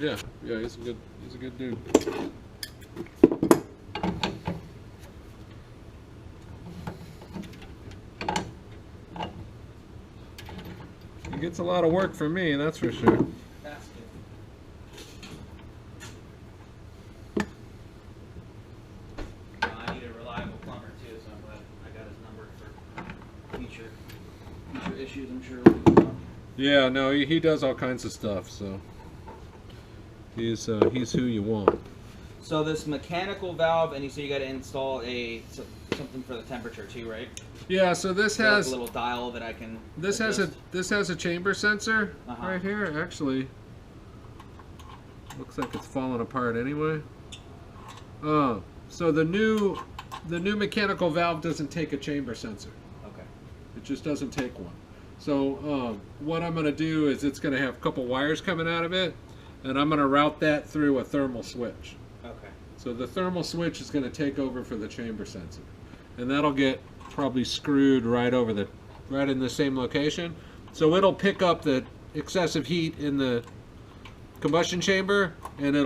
Yeah, he's a good dude. He gets a lot of work from me, that's for sure. That's good. I need a reliable plumber too, so I'm glad I got his number for future issues. I'm sure. Yeah, no, he does all kinds of stuff, so he's who you want. So this mechanical valve, and you say you got to install something for the temperature too, right? Yeah, so this So has like a little dial that I can. this has a chamber sensor right here. Actually, looks like it's falling apart anyway. So the new mechanical valve doesn't take a chamber sensor. Okay. It just doesn't take one. So what I'm going to do is it's going to have a couple wires coming out of it, and I'm going to route that through a thermal switch. Okay. So the thermal switch is going to take over for the chamber sensor, and that'll get probably screwed right in the same location. So it'll pick up the excessive heat in the combustion chamber, and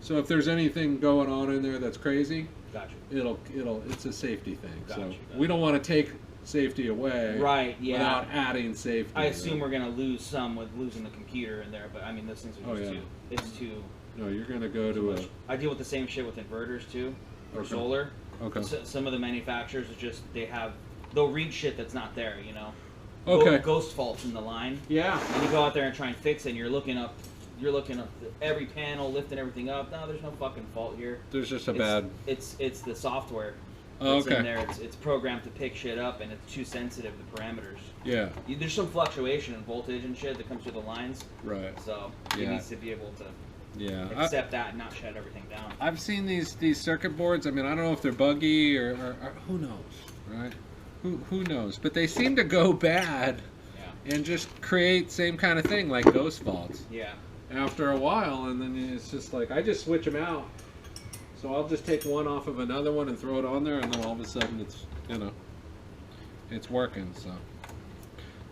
so if there's anything going on in there that's crazy, Gotcha. It's a safety thing. Gotcha. We don't want to take safety away, right? Yeah. Without adding safety. I assume we're gonna lose some with losing the computer in there, but I mean those things are just it's too. No, you're gonna go to a. I deal with the same shit with inverters too, or Okay. solar. Okay. So, some of the manufacturers are just they'll read shit that's not there, you know. Okay. Ghost faults in the line. Yeah. And you go out there and try and fix it, and you're looking up every panel, lifting everything up. No, there's no fucking fault here. There's just a bad. It's the software. Oh, that's okay. in there. It's programmed to pick shit up, and it's too sensitive to parameters. Yeah. There's some fluctuation in voltage and shit that comes through the lines. Right. So it needs to be able to accept that and not shut everything down. I've seen these circuit boards. I mean, I don't know if they're buggy or who knows, right? Who knows? But they seem to go bad and just create same kind of thing like ghost faults. Yeah. After a while, and then it's just like I just switch them out. So I'll just take one off of another one and throw it on there, and then all of a sudden it's it's working.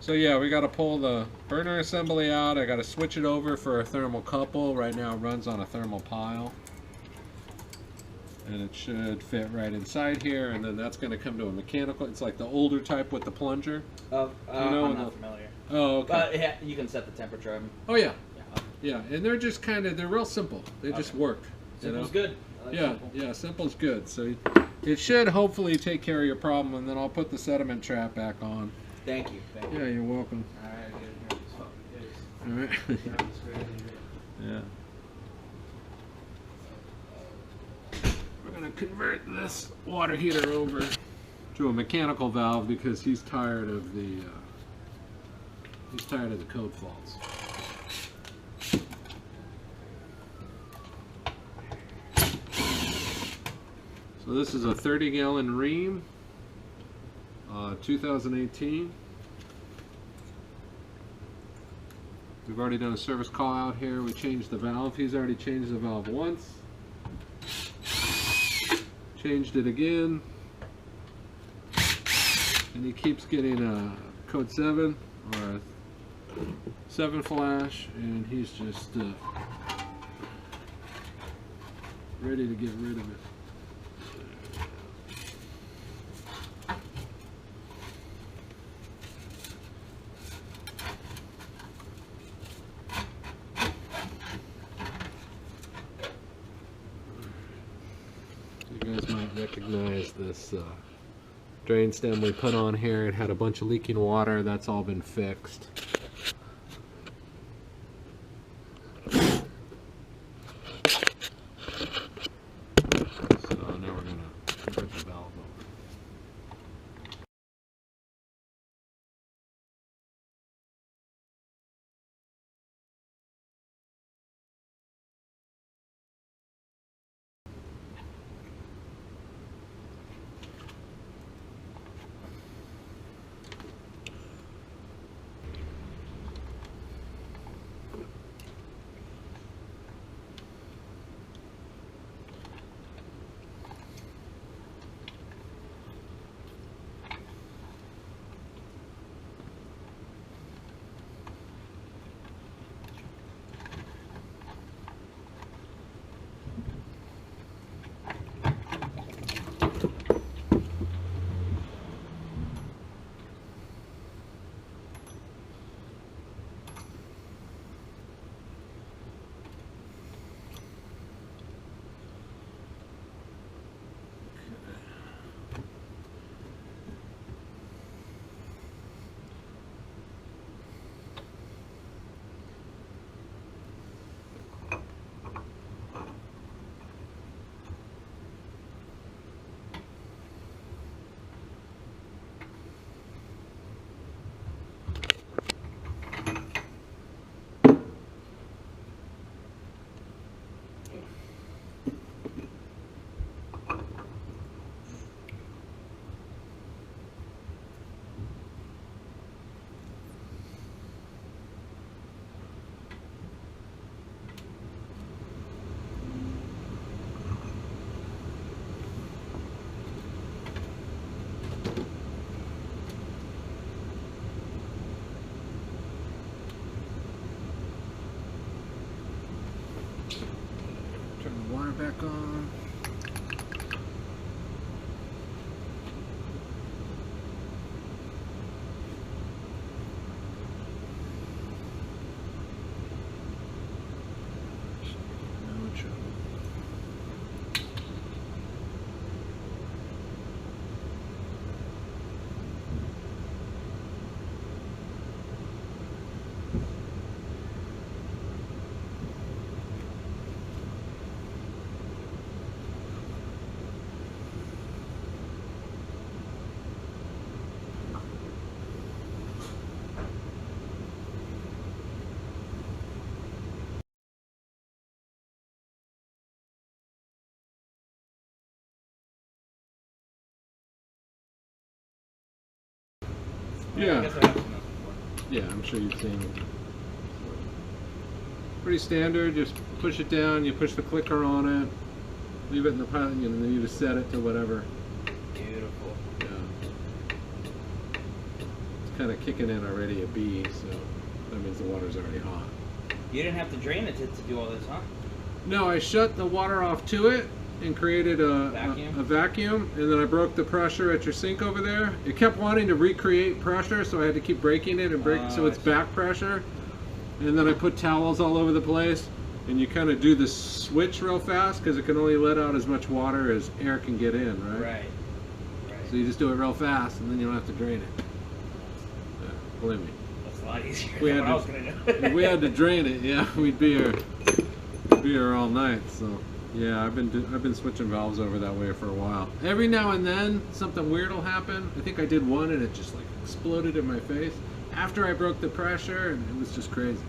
So yeah, we got to pull the burner assembly out. I got to switch it over for a thermal couple. Right now it runs on a thermal pile, and it should fit right inside here. And then that's going to come to a mechanical. It's like the older type with the plunger. I'm not familiar. Oh, okay. But you can set the temperature. Oh yeah. Yeah, and they're just they're real simple. They just work. Simple's good. Yeah, simple's good. So it should hopefully take care of your problem, and then I'll put the sediment trap back on. Thank you. Yeah, you're welcome. All right. Yeah. We're gonna convert this water heater over to a mechanical valve because he's tired of the code faults. So this is a 30-gallon Rheem, 2018. We've already done a service call out here. We changed the valve. He's already changed the valve once. Changed it again. And he keeps getting a code 7 or a 7 flash, and he's just ready to get rid of it. You guys might recognize this drain stem we put on here. It had a bunch of leaking water. That's all been fixed. So now we're going to convert the valve over. water back on. No trouble. Yeah. I guess I have seen those before. Yeah, I'm sure you've seen it. Pretty standard. Just push it down. You push the clicker on it. Leave it in the pilot, and then you just set it to whatever. Beautiful. Yeah. It's kind of kicking in already a B, so that means the water's already hot. You didn't have to drain it to do all this, huh? No, I shut the water off to it and created a vacuum, and then I broke the pressure at your sink over there. It kept wanting to recreate pressure, so I had to keep breaking it and so it's back pressure. And then I put towels all over the place, and you kind of do the switch real fast because it can only let out as much water as air can get in, right? Right. So you just do it real fast, and then you don't have to drain it. Yeah, believe me. That's a lot easier We than had what I was going to do. If we had to drain it, yeah, we'd be here all night. So yeah, I've been switching valves over that way for a while. Every now and then something weird will happen. I think I did one and it just like exploded in my face after I broke the pressure, and it was just crazy.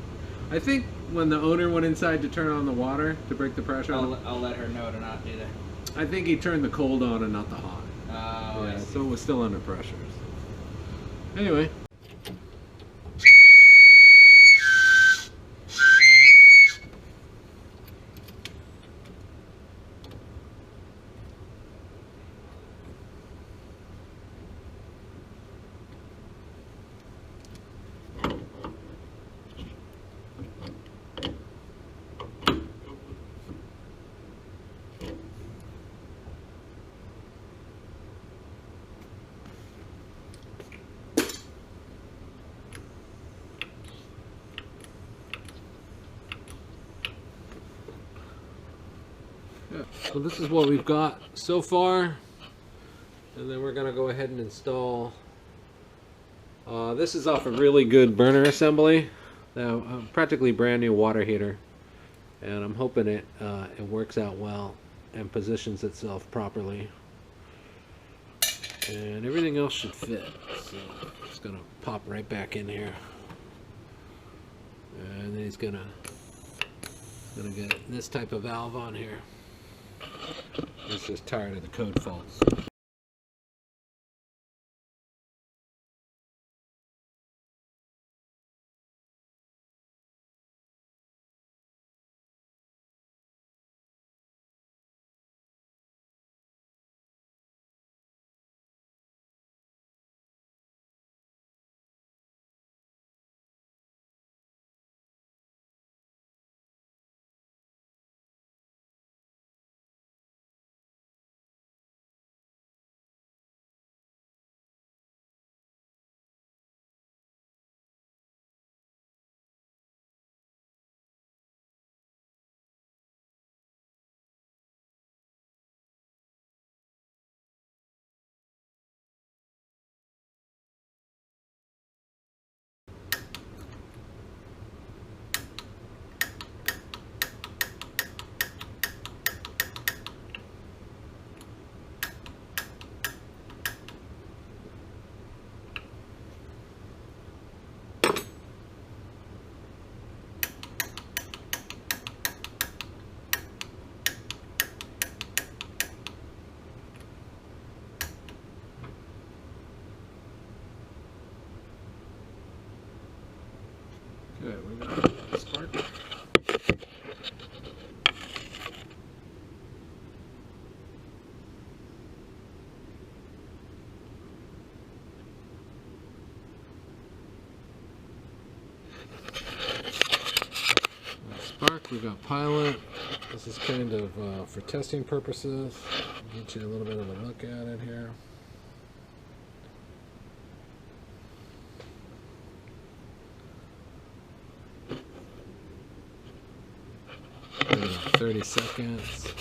I think when the owner went inside to turn on the water to break the pressure, I'll let her know to not do that. I think he turned the cold on and not the hot. Oh, Yeah, so it was still under pressure. So. Anyway. Yeah. So this is what we've got so far, and then we're gonna go ahead and install. This is off a really good burner assembly, practically brand new water heater, and I'm hoping it works out well and positions itself properly, and everything else should fit. So it's gonna pop right back in here, and then he's gonna get this type of valve on here. He's just tired of the code faults. Okay, we got a spark. Spark, we got pilot. This is kind of for testing purposes. Get you a little bit of a look at it here. 30 seconds.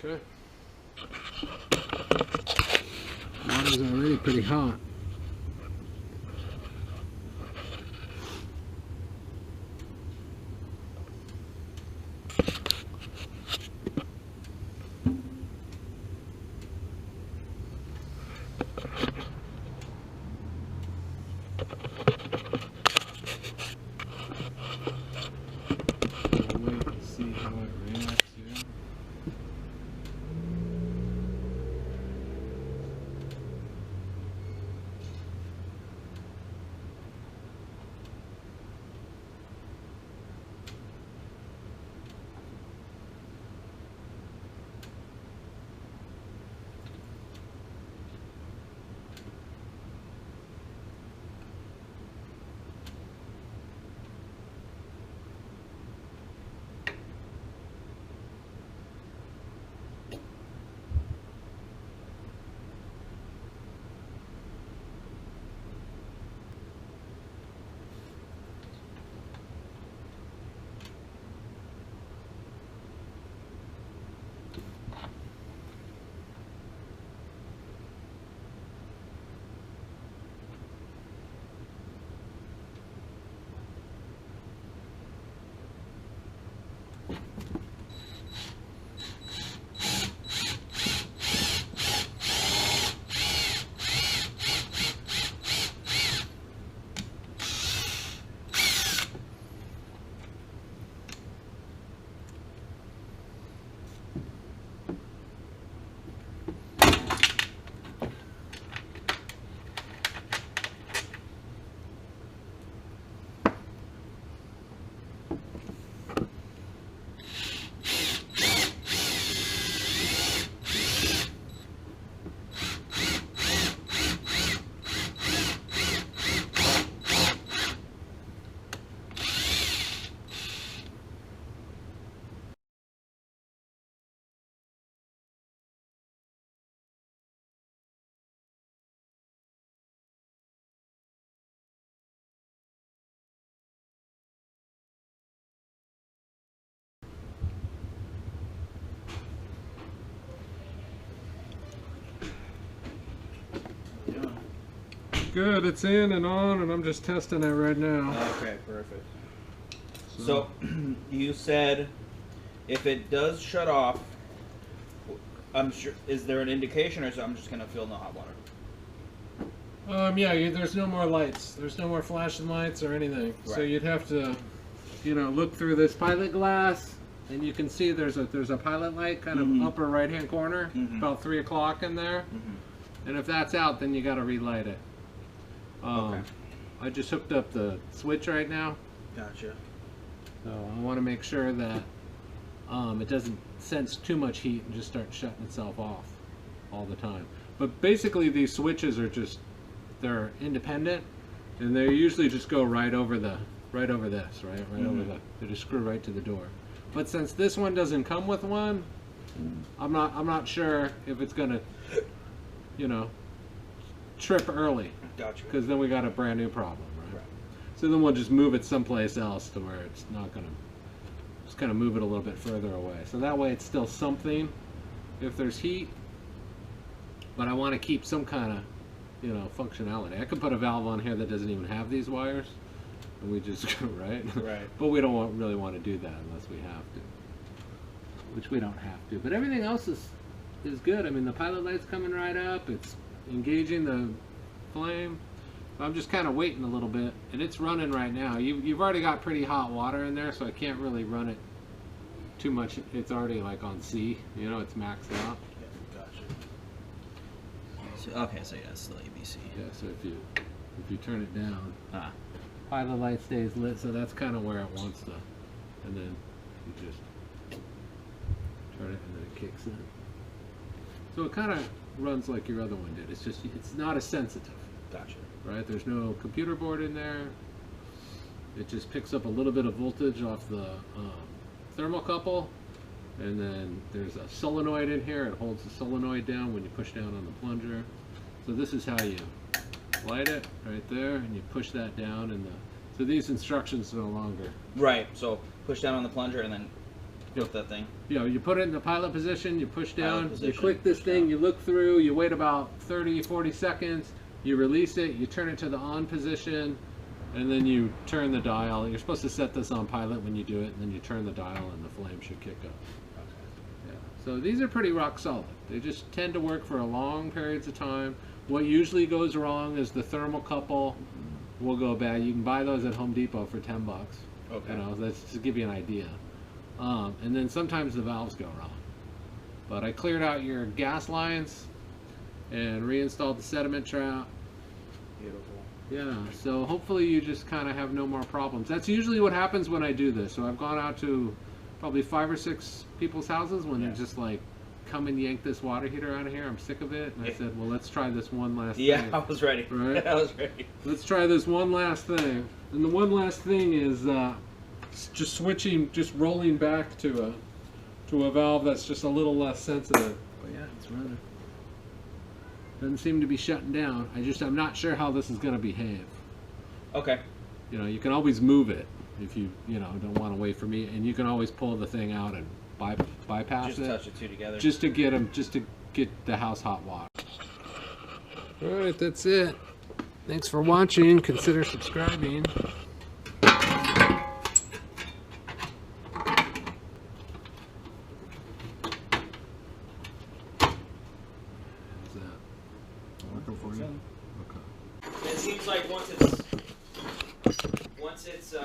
Okay. Water's already pretty hot. We'll wait and see how it reacts here. Good, it's in and on, and I'm just testing it right now. Okay, perfect. So you said if it does shut off, I'm sure, is there an indication, or is I'm just gonna feel no hot water? Yeah, there's no more lights. There's no more flashing lights or anything. Right. So you'd have to, look through this pilot glass, and you can see there's a pilot light kind of upper right hand corner, about 3 o'clock in there. And if that's out, then you got to relight it. Okay. I just hooked up the switch right now. Gotcha. So I want to make sure that it doesn't sense too much heat and just start shutting itself off all the time. But basically these switches are they're independent, and they usually just go right over this, right over they just screw right to the door. But since this one doesn't come with one, I'm not sure if it's gonna, trip early. Gotcha. Because then we got a brand new problem, right? So then we'll just move it someplace else to where it's not gonna, just kind of move it a little bit further away. So that way it's still something if there's heat, but I want to keep some kind of, functionality. I could put a valve on here that doesn't even have these wires, and we just go right. But we don't really want to do that unless we have to, which we don't have to. But everything else is good. I mean, the pilot light's coming right up. It's engaging the flame. I'm just kind of waiting a little bit, and it's running right now. You've already got pretty hot water in there, so I can't really run it too much. It's already like on C. You know, it's maxed out. Yeah, gotcha. So, okay, so yeah, it's still ABC. Yeah. So if you turn it down, Ah. pilot light stays lit. So that's kind of where it wants to. And then you just turn it, and then it kicks in. So it kind of runs like your other one did. It's just it's not as sensitive. Gotcha. Right? There's no computer board in there. It just picks up a little bit of voltage off the thermocouple, and then there's a solenoid in here. It holds the solenoid down when you push down on the plunger. So this is how you light it right there, and you push that down, and so these instructions no longer. Right. So push down on the plunger and then put that thing. You know, you put it in the pilot position, you push down, Position, you click this push thing, down. you look through, you wait about 30-40 seconds, you release it, you turn it to the on position, and then you turn the dial. You're supposed to set this on pilot when you do it, and then you turn the dial and the flame should kick up. Yeah. So these are pretty rock solid. They just tend to work for a long periods of time. What usually goes wrong is the thermocouple will go bad. You can buy those at Home Depot for $10. Okay. You know, that's just to give you an idea. And then sometimes the valves go wrong. But I cleared out your gas lines and reinstalled the sediment trap. Beautiful. Yeah, so hopefully you just kind of have no more problems. That's usually what happens when I do this. So I've gone out to probably 5 or 6 people's houses when they're just like, come and yank this water heater out of here. I'm sick of it. And I said, well, let's try this one last thing. Yeah, I was ready. Right? I was ready. Let's try this one last thing. And the one last thing is just switching, just rolling back to a valve that's just a little less sensitive. But yeah, it's running. Doesn't seem to be shutting down. I'm not sure how this is going to behave. Okay. You know, you can always move it if you don't want to wait for me, and you can always pull the thing out and bypass Just it. touch the two together. Just to get the house hot water. All right, that's it. Thanks for watching. Consider subscribing. It seems like once it's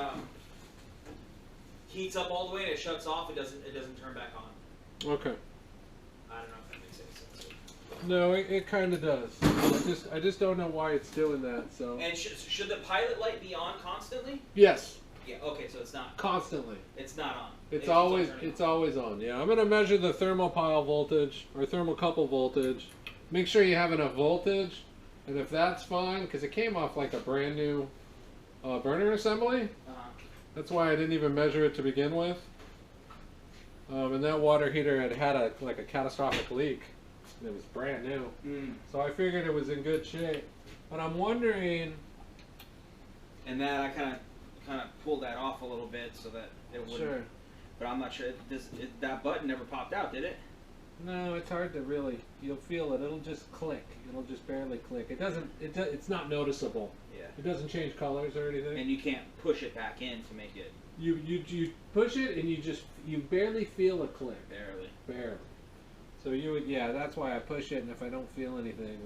heats up all the way and it shuts off, it doesn't turn back on. Okay. I don't know if that makes any sense. No, it kind of does. I just don't know why it's doing that. So. And should the pilot light be on constantly? Yes. Yeah. Okay, so it's not. Constantly. It's not on. It's always on. Yeah, I'm gonna measure the thermopile voltage or thermocouple voltage. Make sure you have enough voltage, and if that's fine, because it came off like a brand new burner assembly. That's why I didn't even measure it to begin with. And that water heater had a catastrophic leak. It was brand new, so I figured it was in good shape. But I'm wondering. And that I kind of pulled that off a little bit so that it wouldn't. Sure. But I'm not sure. That button never popped out, did it? No, it's hard to really. You'll feel it. It'll just click. It'll just barely click. It doesn't. It's not noticeable. Yeah. It doesn't change colors or anything. And you can't push it back in to make it. You push it and you barely feel a click. Barely. So that's why I push it. And if I don't feel anything,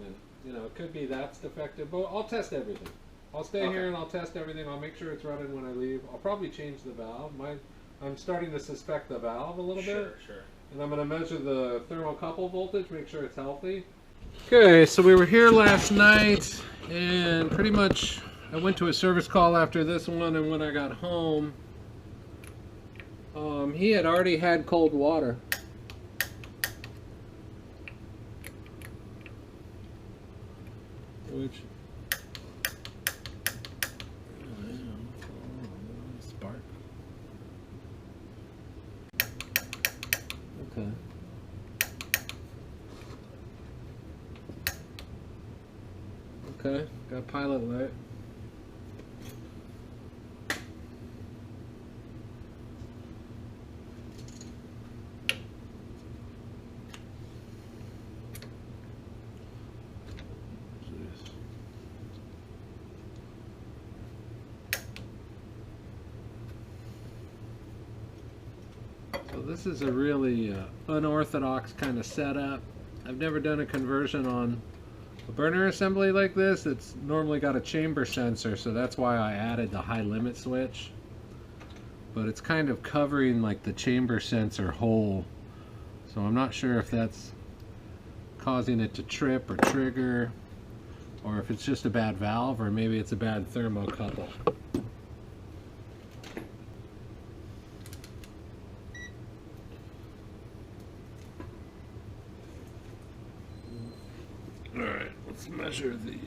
then it could be that's defective. But I'll test everything. I'll stay here and I'll test everything. I'll make sure it's running when I leave. I'll probably change the valve. I'm starting to suspect the valve a little bit. Sure. And I'm going to measure the thermocouple voltage, make sure it's healthy. Okay, so we were here last night, and pretty much I went to a service call after this one, and when I got home, he had already had cold water. Which... spark. Okay. Okay, got pilot light. So this is a really unorthodox kind of setup. I've never done a conversion on a burner assembly like this. It's normally got a chamber sensor, so that's why I added the high limit switch. but it's kind of covering like the chamber sensor hole. So I'm not sure if that's causing it to trip or trigger, or if it's just a bad valve, or maybe it's a bad thermocouple. Alright, let's measure the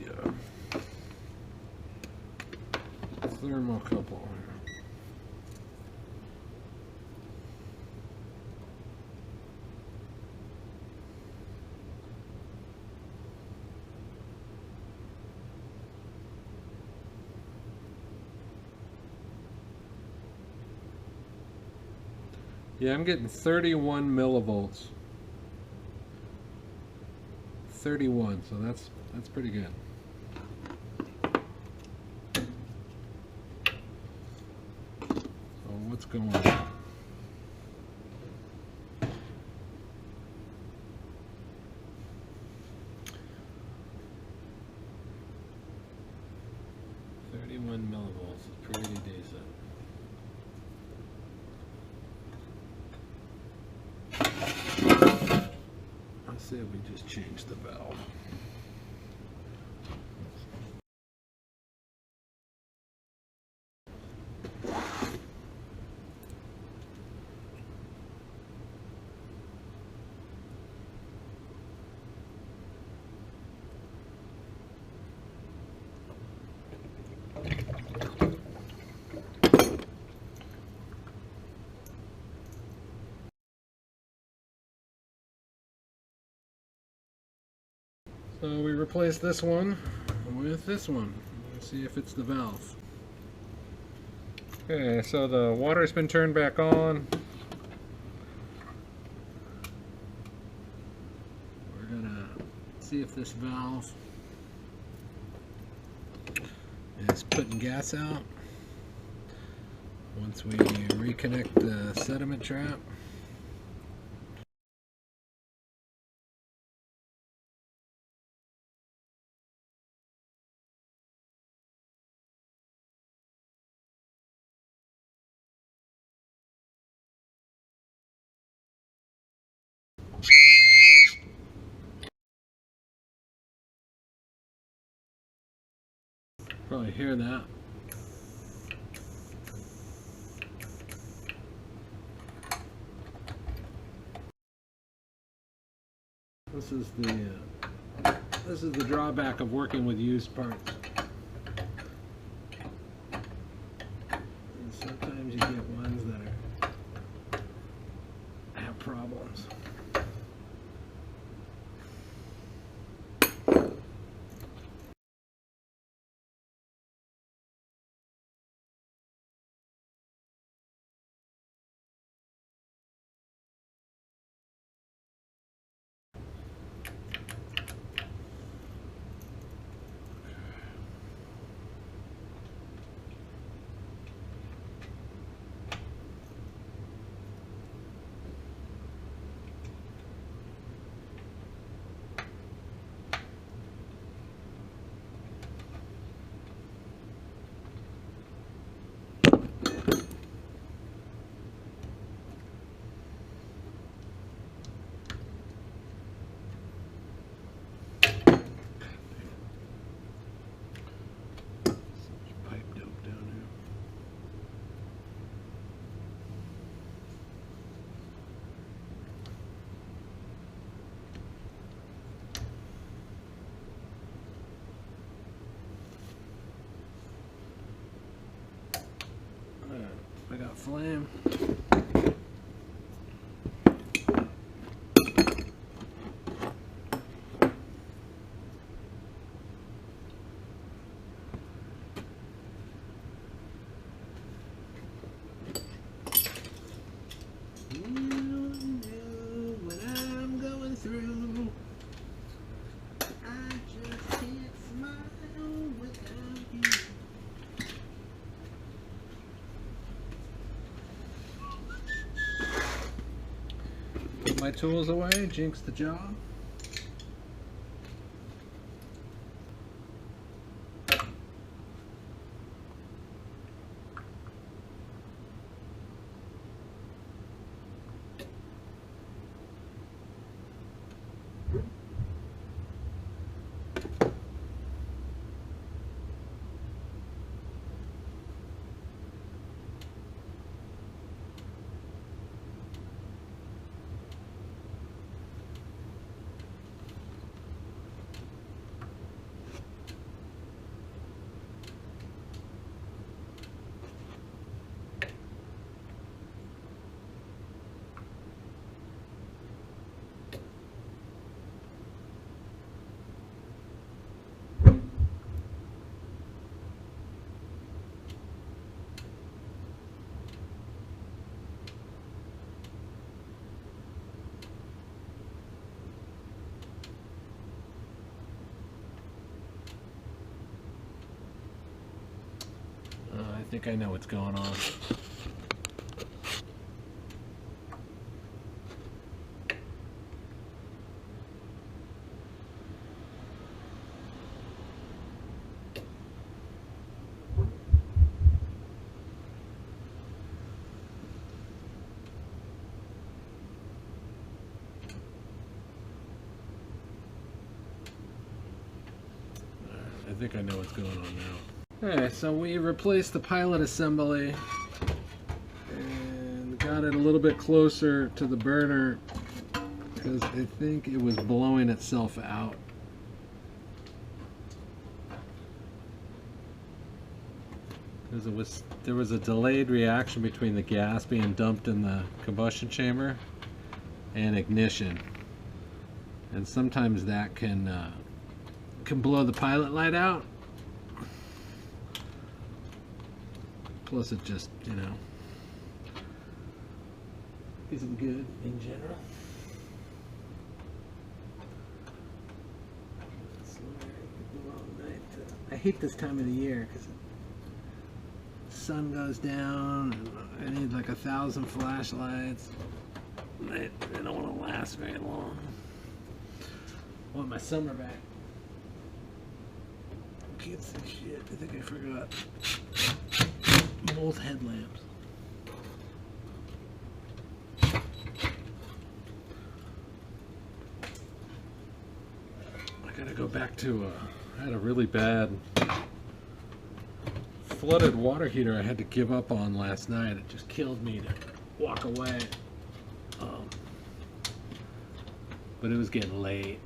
thermocouple. Yeah, I'm getting 31 millivolts. 31, so that's pretty good. So what's going on? Millivolts is pretty decent. Let's see if we just change the valve. So we replace this one with this one. Let's see if it's the valve. Okay, so the water's been turned back on. We're gonna see if this valve is putting gas out. Once we reconnect the sediment trap. Probably hear that. This is the drawback of working with used parts. And sometimes you get ones that have problems. I got flame. You know what I'm going through. I just can't smile without you. Put my tools away, jinx the job. think I know what's going on. I think I know what's going on now. Alright, so we replaced the pilot assembly and got it a little bit closer to the burner because I think it was blowing itself out. Because there was a delayed reaction between the gas being dumped in the combustion chamber and ignition. And sometimes that can blow the pilot light out. Plus it just, you know, isn't good in general. I hate this time of the year because the sun goes down and I need like 1,000 flashlights. They don't want to last very long. I want my summer back. Kids and shit. I think I forgot both headlamps. I gotta go back to I had a really bad flooded water heater I had to give up on last night. It just killed me to walk away. But it was getting late.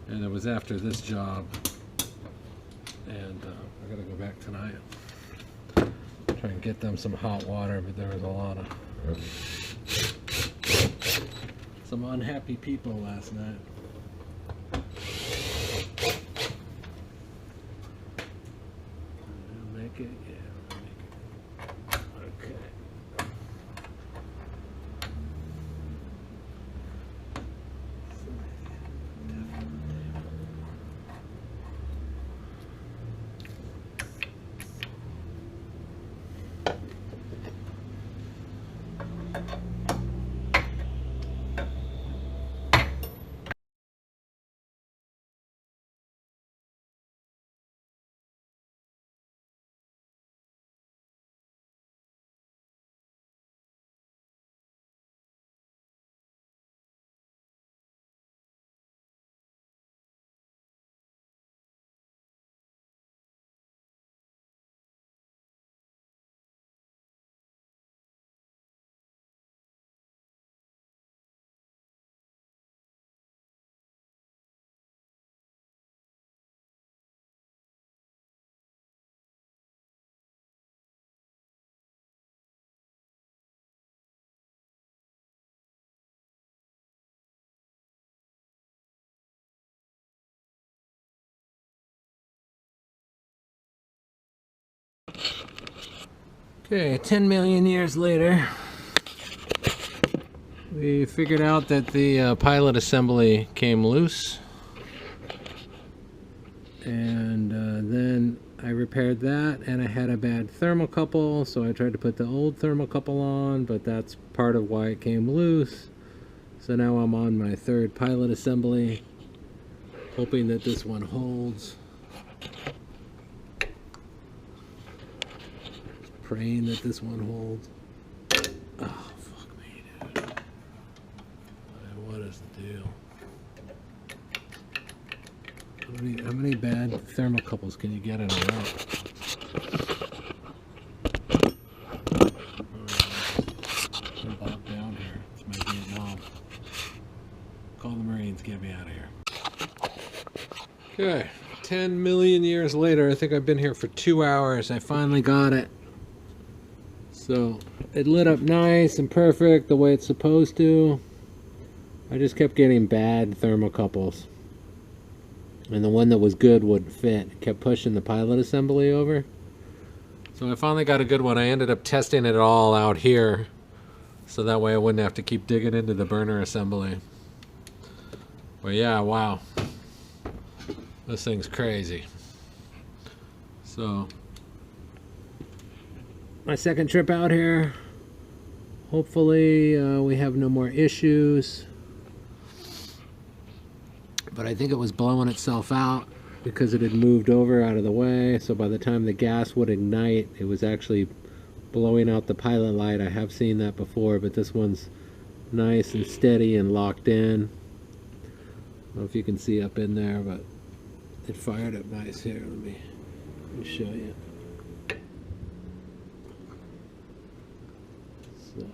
And it was after this job. And I gotta go back tonight. Try and get them some hot water, but there was a lot of some unhappy people last night. Make it, yeah, make it. Okay. Okay, 10 million years later, we figured out that the pilot assembly came loose. And then I repaired that, and I had a bad thermocouple, so I tried to put the old thermocouple on, but that's part of why it came loose. So now I'm on my third pilot assembly, hoping that this one holds. Praying that this one holds. Oh, fuck me, dude. What is the deal? How many bad thermocouples can you get in a row? I'm bogged down here. It's my Vietnam. Call the Marines, get me out of here. Okay, 10 million years later, I think I've been here for 2 hours. I finally got it. So it lit up nice and perfect the way it's supposed to. I just kept getting bad thermocouples. And the one that was good wouldn't fit. It kept pushing the pilot assembly over. So I finally got a good one. I ended up testing it all out here. So that way I wouldn't have to keep digging into the burner assembly. But yeah, wow. This thing's crazy. So my second trip out here. Hopefully we have no more issues. But I think it was blowing itself out because it had moved over out of the way. So by the time the gas would ignite, it was actually blowing out the pilot light. I have seen that before, but this one's nice and steady and locked in. I don't know if you can see up in there, but it fired up nice here. Let me show you. So.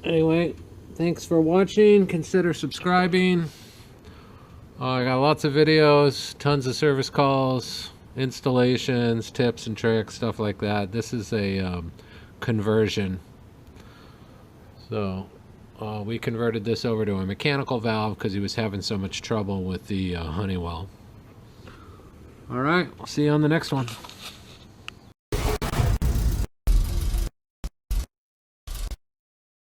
Anyway, thanks for watching. Consider subscribing. I got lots of videos, tons of service calls, installations, tips and tricks, stuff like that. This is a conversion. So we converted this over to a mechanical valve because he was having so much trouble with the Honeywell. All right, I'll see you on the next one.